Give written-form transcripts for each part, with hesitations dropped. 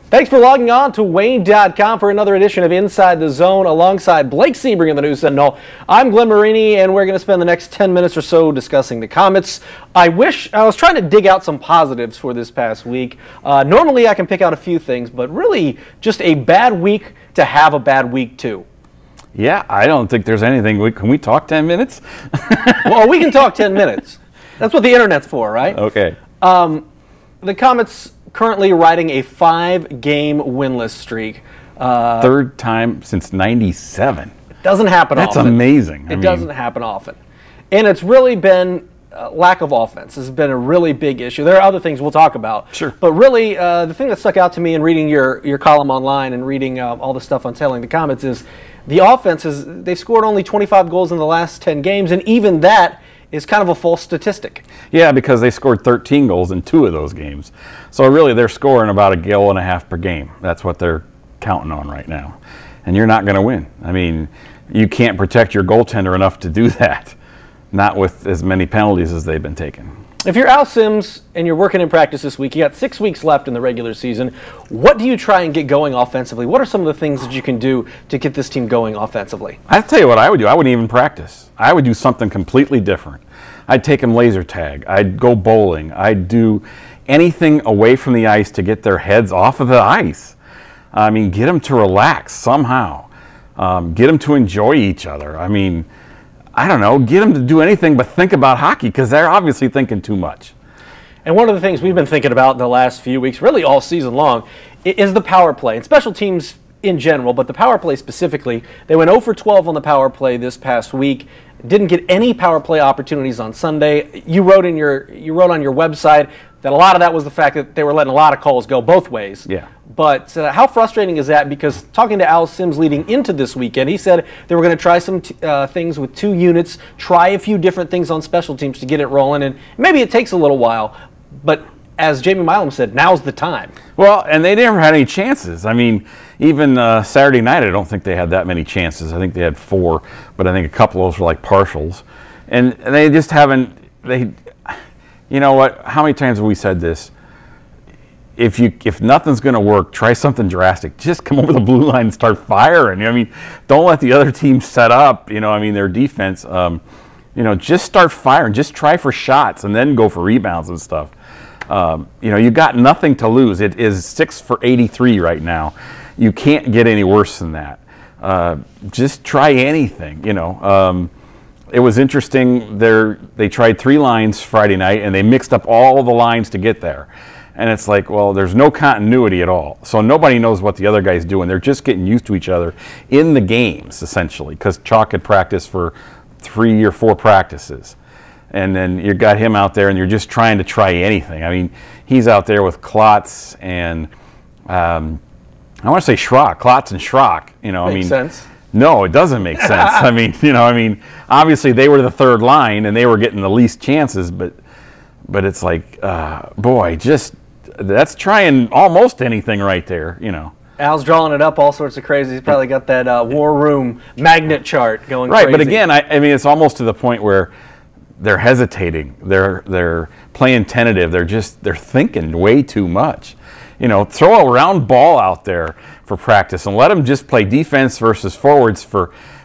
Thanks for logging on to Wayne.com for another edition of Inside the Zone alongside Blake Sebring of the News Sentinel. I'm Glenn Marini, and we're going to spend the next 10 minutes or so discussing the Komets. I was trying to dig out some positives for this past week. Normally I can pick out a few things, but really just a bad week to have a bad week too. Yeah, I don't think there's anything. Can we talk 10 minutes? Well, we can talk 10 minutes. That's what the internet's for, right? Okay. The Komets currently riding a 5-game winless streak. Third time since '97. It doesn't happen often. That's amazing. It doesn't happen often. And it's really been lack of offense. This has been a really big issue. There are other things we'll talk about. Sure. But really, the thing that stuck out to me in reading your column online and reading all the stuff on Tailing the Komets is the offense they've scored only 25 goals in the last 10 games, and even that is kind of a false statistic. Yeah, because they scored 13 goals in 2 of those games. So really they're scoring about a goal and a half per game. That's what they're counting on right now. And you're not going to win. I mean, you can't protect your goaltender enough to do that. Not with as many penalties as they've been taking. If you're Al Sims and you're working in practice this week, you got 6 weeks left in the regular season. What do you try and get going offensively? What are some of the things that you can do to get this team going offensively? I'll tell you what I would do. I wouldn't even practice. I would do something completely different. I'd take them laser tag. I'd go bowling. I'd do anything away from the ice to get their heads off of the ice. I mean, get them to relax somehow. Get them to enjoy each other. I mean, I don't know, get them to do anything but think about hockey, because they're obviously thinking too much. And one of the things we've been thinking about the last few weeks, really all season long, is the power play. And special teams in general, but the power play specifically. They went 0 for 12 on the power play this past week. Didn't get any power play opportunities on Sunday. You wrote on your website that a lot of that was the fact that they were letting a lot of calls go both ways. Yeah. But how frustrating is that? Because talking to Al Sims leading into this weekend, he said they were going to try some things with 2 units, try a few different things on special teams to get it rolling, and maybe it takes a little while. But as Jamie Milam said, now's the time. Well, and they never had any chances. I mean, even Saturday night, I don't think they had that many chances. I think they had 4, but I think a couple of those were like partials. And they just haven't, you know what, how many times have we said this? If nothing's going to work, try something drastic. Just come over the blue line and start firing. I mean, don't let the other team set up, their defense. Just start firing. Just try for shots and then go for rebounds and stuff. You got nothing to lose. It is 6 for 83 right now. You can't get any worse than that. Just try anything, It was interesting. They tried 3 lines Friday night, and they mixed up all the lines to get there. And it's like, well, there's no continuity at all. So nobody knows what the other guy's doing. They're just getting used to each other in the games, essentially, because Chalk had practiced for 3 or 4 practices. And then you got him out there, and you're just trying to try anything. I mean, he's out there with Klotz and, I want to say Schrock, Klotz and Schrock. Makes sense. No, it doesn't make sense. I mean, obviously they were the 3rd line, and they were getting the least chances, but it's like, boy, that's trying almost anything right there, Al's drawing it up all sorts of crazy. He's probably got that war room magnet chart going right, crazy. But again, I mean, it's almost to the point where they're hesitating. They're playing tentative. They're thinking way too much. Throw a round ball out there for practice and let them just play defense versus forwards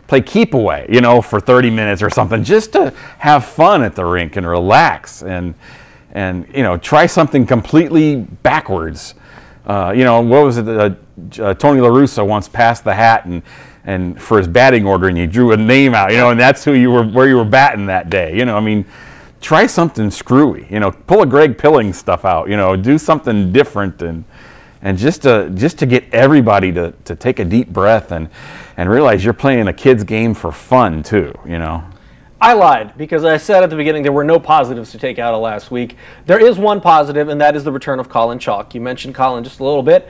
play keep away, for 30 minutes or something, just to have fun at the rink and relax and try something completely backwards. What was it? Tony La Russa once passed the hat and for his batting order, and you drew a name out, and that's where you were batting that day. Try something screwy, pull a Greg Pilling stuff out, do something different and just to get everybody to take a deep breath and realize you're playing a kid's game for fun too, I lied because I said at the beginning there were no positives to take out of last week. There is one positive, and that is the return of Colin Chalk. You mentioned Colin just a little bit.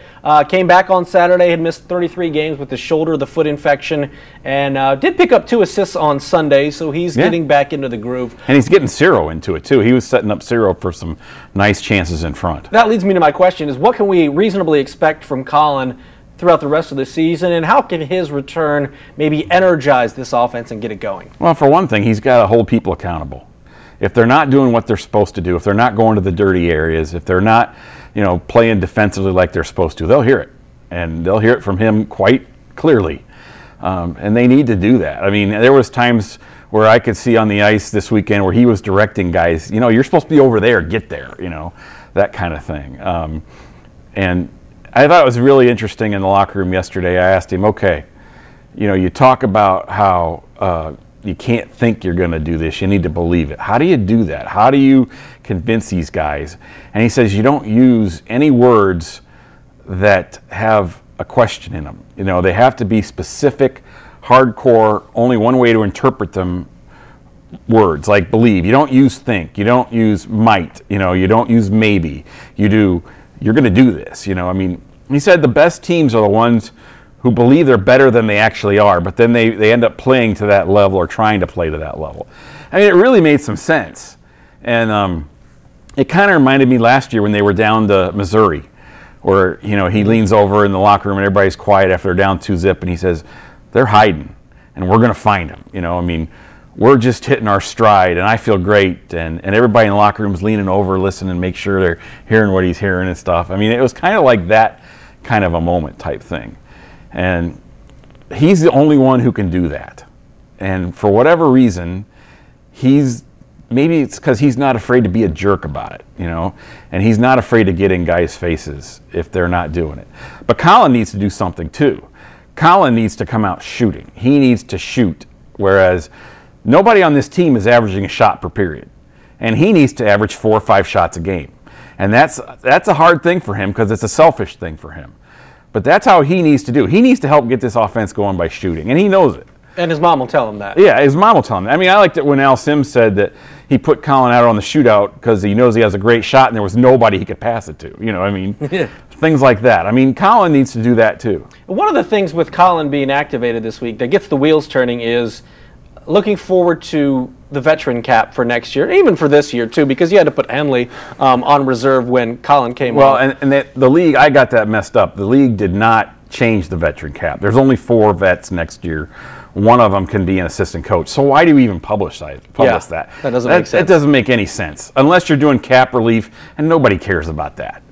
Came back on Saturday, had missed 33 games with the shoulder, the foot infection, and did pick up 2 assists on Sunday, so he's getting back into the groove. And he's getting Ciro into it, too. He was setting up Ciro for some nice chances in front. That leads me to my question, is what can we reasonably expect from Colin throughout the rest of the season, and how can his return maybe energize this offense and get it going? Well, for one thing, he's got to hold people accountable. If they're not doing what they're supposed to do, if they're not going to the dirty areas, if they're not playing defensively like they're supposed to. They'll hear it, and they'll hear it from him quite clearly. And they need to do that. I mean, there was times where I could see on the ice this weekend where he was directing guys, you're supposed to be over there, get there, that kind of thing. And I thought it was really interesting in the locker room yesterday. I asked him, okay, you talk about how you can't think you're going to do this. You need to believe it. How do you do that? How do you convince these guys? And he says you don't use any words that have a question in them. They have to be specific, hardcore, only one way to interpret them words, like believe. You don't use think. You don't use might. You don't use maybe. You're going to do this. He said the best teams are the ones who believe they're better than they actually are, but then they end up playing to that level or trying to play to that level. I mean, it really made some sense. And it kind of reminded me last year when they were down to Missouri, where, he leans over in the locker room and everybody's quiet after they're down 2-0, and he says, they're hiding, and we're going to find them. We're just hitting our stride, and I feel great, and everybody in the locker room is leaning over, listening, make sure they're hearing what he's hearing and stuff. I mean, it was kind of like that kind of a moment type thing. And he's the only one who can do that. And for whatever reason, maybe it's because he's not afraid to be a jerk about it, and he's not afraid to get in guys' faces if they're not doing it. But Colin needs to do something too. Colin needs to come out shooting. He needs to shoot, whereas nobody on this team is averaging a shot per period. And he needs to average 4 or 5 shots a game. And that's a hard thing for him because it's a selfish thing for him. But that's how he needs to do. He needs to help get this offense going by shooting, and he knows it. And his mom will tell him that. Yeah, his mom will tell him that. I mean, I liked it when Al Sims said that he put Colin out on the shootout because he knows he has a great shot and there was nobody he could pass it to. Yeah. Things like that. I mean, Colin needs to do that too. One of the things with Colin being activated this week that gets the wheels turning is looking forward to the veteran cap for next year, even for this year too, because you had to put Henley on reserve when Colin came Well, on. and the league, I got that messed up. The league did not change the veteran cap. There's only 4 vets next year. One of them can be an assistant coach. So why do you even publish that? That doesn't make sense. It doesn't make any sense unless you're doing cap relief, and nobody cares about that.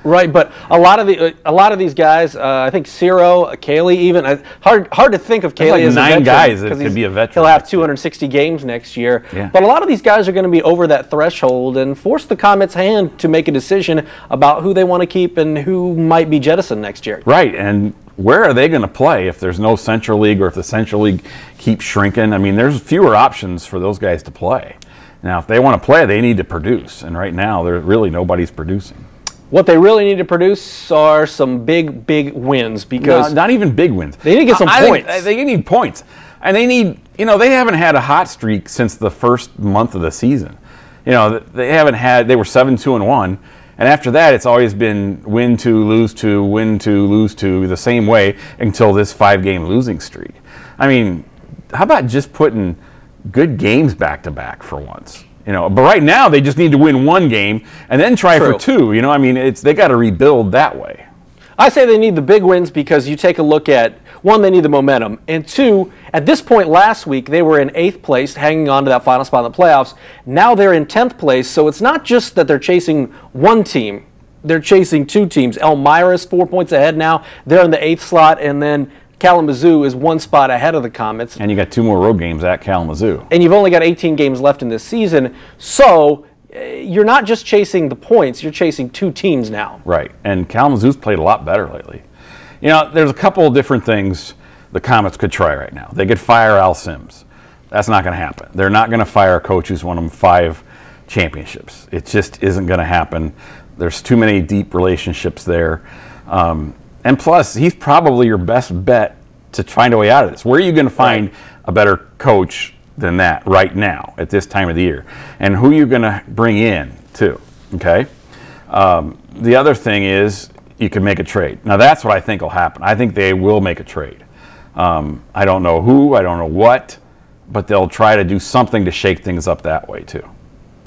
Right, but a lot of these guys, I think Ciro, Cayley, even hard to think of Cayley as a veteran. 9 guys that could be a veteran. He'll have 260 games next year. Yeah. But a lot of these guys are going to be over that threshold and force the Komets' hand to make a decision about who they want to keep and who might be jettisoned next year. Right, and where are they going to play if there's no Central League or if the Central League keeps shrinking? I mean, there's fewer options for those guys to play. Now, if they want to play, they need to produce, and right now, nobody's producing. What they really need to produce are some big wins because... No, not even big wins. They need to get some points. They need points. And they need, they haven't had a hot streak since the first month of the season. They were 7-2-1. And after that, it's always been win 2, lose 2, win 2, lose 2, the same way until this 5-game losing streak. I mean, how about just putting good games back-to-back for once? But right now they just need to win 1 game and then try for 2. I mean, they got to rebuild that way. I say they need the big wins because you take a look at, 1, they need the momentum, and 2, at this point last week they were in 8th place, hanging on to that final spot in the playoffs. Now they're in 10th place, so it's not just that they're chasing 1 team; they're chasing 2 teams. Elmira's 4 points ahead now; they're in the 8th slot, and then Kalamazoo is 1 spot ahead of the Komets. And you got 2 more road games at Kalamazoo. And you've only got 18 games left in this season. So you're not just chasing the points, you're chasing 2 teams now. Right. And Kalamazoo's played a lot better lately. There's a couple of different things the Komets could try right now. They could fire Al Sims. That's not going to happen. They're not going to fire a coach who's won them 5 championships. It just isn't going to happen. There's too many deep relationships there. And plus, he's probably your best bet to find a way out of this. Where are you going to find a better coach than that right now at this time of the year? And who are you going to bring in, too? Okay? The other thing is you can make a trade. Now, that's what I think will happen. I think they will make a trade. I don't know who, I don't know what, but they'll try to do something to shake things up that way, too.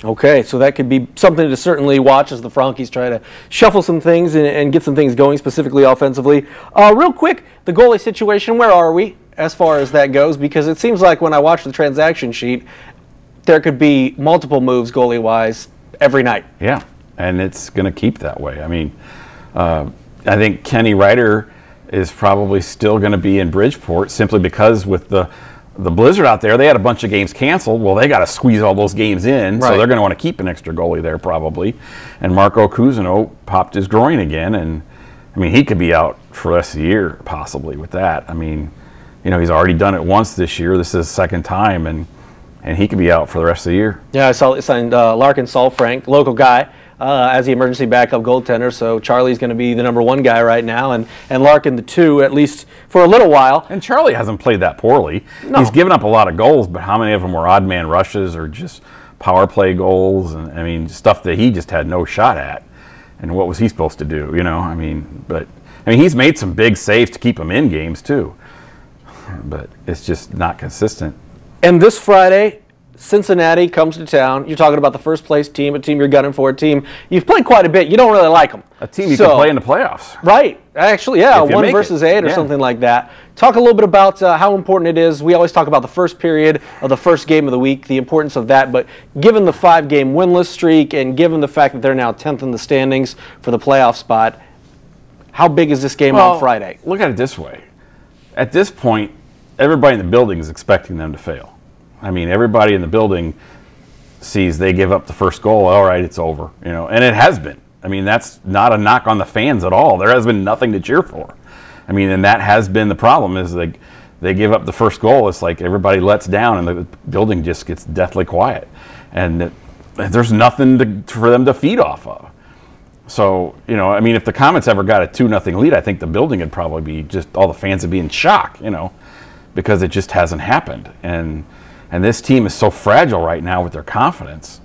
Okay, so that could be something to certainly watch as the Frankies try to shuffle some things and get some things going, specifically offensively. Real quick, the goalie situation, where are we as far as that goes? Because it seems like when I watch the transaction sheet, there could be multiple moves goalie-wise every night. Yeah. and it's going to keep that way. I mean, I think Kenny Ryder is probably still going to be in Bridgeport simply because with the blizzard out there, they had a bunch of games canceled. Well, they got to squeeze all those games in, so they're going to want to keep an extra goalie there probably. And Marco Cousineau popped his groin again, and I mean, he could be out for the rest of the year possibly with that. I mean, you know, he's already done it once this year. This is his second time, and he could be out for the rest of the year. Yeah, I saw it signed Larkin Salfrank, local guy, as the emergency backup goaltender. So Charlie's going to be the #1 guy right now, and Larkin the 2, at least for a little while. And Charlie hasn't played that poorly. No. He's given up a lot of goals, but how many of them were odd man rushes or just power play goals? And I mean, stuff that he just had no shot at. And what was he supposed to do? You know, I mean, he's made some big saves to keep him in games too, but it's just not consistent. And this Friday, Cincinnati comes to town. You're talking about the first place team, a team you're gunning for, a team you've played quite a bit. You don't really like them. A team you can play in the playoffs. Right. Actually, yeah, 1 versus 8 or something like that. Talk a little bit about how important it is. We always talk about the first period of the first game of the week, the importance of that. But given the 5-game winless streak and given the fact that they're now 10th in the standings for the playoff spot, how big is this game on Friday? Look at it this way. At this point, everybody in the building is expecting them to fail. I mean, everybody in the building sees they give up the first goal, all right, it's over, you know, and it has been. I mean, that's not a knock on the fans at all. There has been nothing to cheer for. I mean, and that has been the problem is they give up the first goal. It's like everybody lets down and the building just gets deathly quiet. And there's nothing for them to feed off of. So, you know, I mean, if the Komets ever got a 2-0 lead, I think the building would probably be just all the fans would be in shock, you know, because it just hasn't happened. And this team is so fragile right now with their confidence.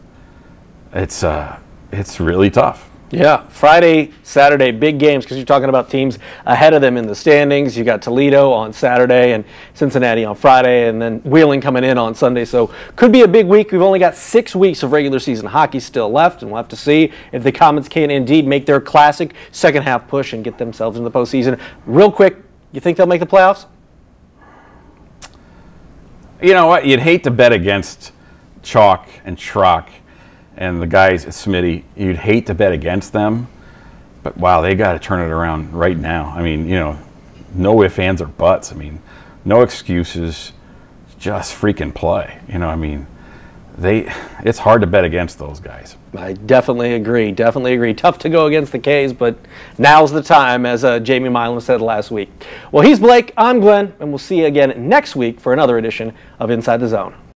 It's really tough. Yeah, Friday, Saturday, big games because you're talking about teams ahead of them in the standings. You got Toledo on Saturday and Cincinnati on Friday, and then Wheeling coming in on Sunday. So could be a big week. We've only got 6 weeks of regular season hockey still left, and we'll have to see if the Komets can indeed make their classic second half push and get themselves in the postseason. Real quick, you think they'll make the playoffs? You know what? You'd hate to bet against Chalk and Schrock and the guys at Smitty. You'd hate to bet against them, but wow, they got to turn it around right now. I mean, you know, no ifs, ands, or buts. I mean, no excuses, just freaking play. You know, I mean, it's hard to bet against those guys. I definitely agree. Definitely agree. Tough to go against the K's, but now's the time, as Jamie Milam said last week. Well, he's Blake. I'm Glenn, and we'll see you again next week for another edition of Inside the Zone.